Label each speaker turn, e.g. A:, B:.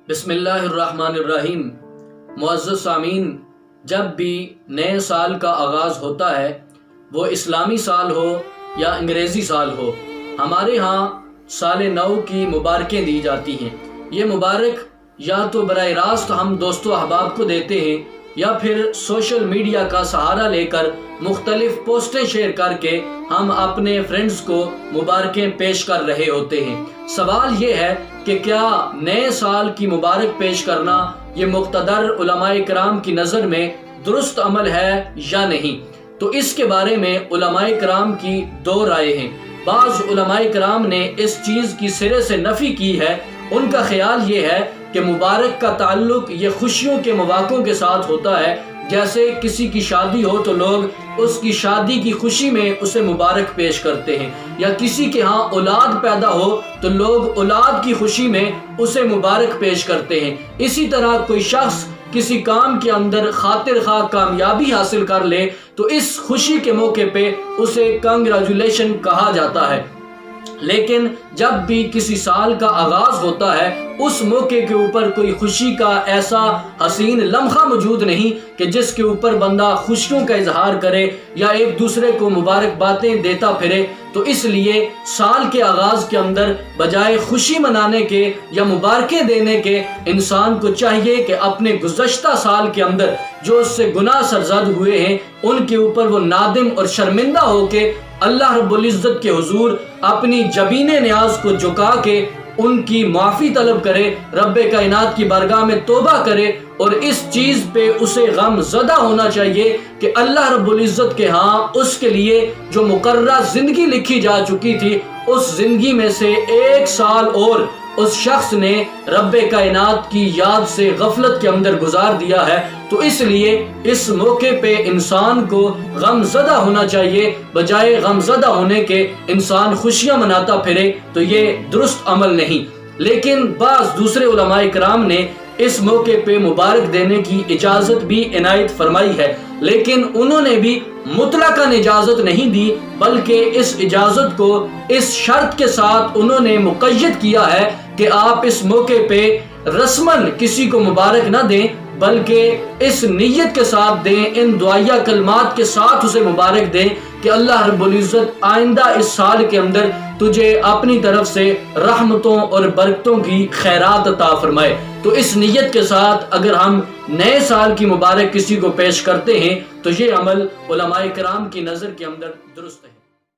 A: بسم اللہ الرحمن الرحیم۔ معزز سامعین، جب بھی نئے سال کا آغاز ہوتا ہے، وہ اسلامی سال ہو یا انگریزی سال ہو، ہمارے ہاں سال نو کی مبارکیں دی جاتی ہیں۔ یہ مبارک یا تو براہ راست ہم دوست و احباب کو دیتے ہیں یا پھر سوشل میڈیا کا سہارا لے کر مختلف پوسٹیں شیئر کر کے ہم اپنے فرینڈز کو مبارکیں پیش کر رہے ہوتے ہیں۔ سوال یہ ہے کہ کیا نئے سال کی مبارک پیش کرنا یہ مقتدر علماء کرام کی نظر میں درست عمل ہے یا نہیں؟ تو اس کے بارے میں علماء کرام کی دو رائے ہیں۔ بعض علماء کرام نے اس چیز کی سرے سے نفی کی ہے۔ ان کا خیال یہ ہے کہ مبارک کا تعلق یہ خوشیوں کے مواقعوں کے ساتھ ہوتا ہے۔ جیسے کسی کی شادی ہو تو لوگ اس کی شادی کی خوشی میں اسے مبارک پیش کرتے ہیں، یا کسی کے ہاں اولاد پیدا ہو تو لوگ اولاد کی خوشی میں اسے مبارک پیش کرتے ہیں۔ اسی طرح کوئی شخص کسی کام کے اندر خاطر خواہ کامیابی حاصل کر لے تو اس خوشی کے موقع پہ اسے کنگریچولیشن کہا جاتا ہے۔ لیکن جب بھی کسی سال کا آغاز ہوتا ہے، اس موقع کے اوپر کوئی خوشی کا ایسا حسین لمحہ موجود نہیں کہ جس کے اوپر بندہ خوشیوں کا اظہار کرے یا ایک دوسرے کو مبارکبادیں دیتا پھرے۔ تو اس لیے سال کے آغاز کے اندر بجائے خوشی منانے کے یا مبارکیں دینے کے، انسان کو چاہیے کہ اپنے گزشتہ سال کے اندر جو اس سے گناہ سرزد ہوئے ہیں ان کے اوپر وہ نادم اور شرمندہ ہو کے اللہ رب العزت کے حضور اپنی جبین نیاز کو جھکا کے ان کی معافی طلب کرے، رب کائنات کی بارگاہ میں توبہ کرے، اور اس چیز پہ اسے غم زدہ ہونا چاہیے کہ اللہ رب العزت کے ہاں اس کے لیے جو مقررہ زندگی لکھی جا چکی تھی، اس زندگی میں سے ایک سال اور اس شخص نے رب کائنات کی یاد سے غفلت کے اندر گزار دیا ہے۔ تو اس لیے اس موقع پہ انسان کو غم زدہ ہونا چاہیے، بجائے غم زدہ ہونے کے انسان خوشیاں مناتا پھرے، تو یہ درست عمل نہیں۔ لیکن بعض دوسرے علماء کرام نے اس موقع پہ مبارک دینے کی اجازت بھی عنایت فرمائی ہے، لیکن انہوں نے بھی مطلقاً اجازت نہیں دی، بلکہ اس اجازت کو اس شرط کے ساتھ انہوں نے مقید کیا ہے کہ آپ اس موقع پہ رسماً کسی کو مبارک نہ دیں، بلکہ اس نیت کے ساتھ دیں، ان دعائیہ کلمات کے ساتھ اسے مبارک دیں کہ اللہ رب العزت آئندہ اس سال کے اندر تجھے اپنی طرف سے رحمتوں اور برکتوں کی خیرات عطا فرمائے۔ تو اس نیت کے ساتھ اگر ہم نئے سال کی مبارک کسی کو پیش کرتے ہیں تو یہ عمل علماء کرام کی نظر کے اندر درست ہے۔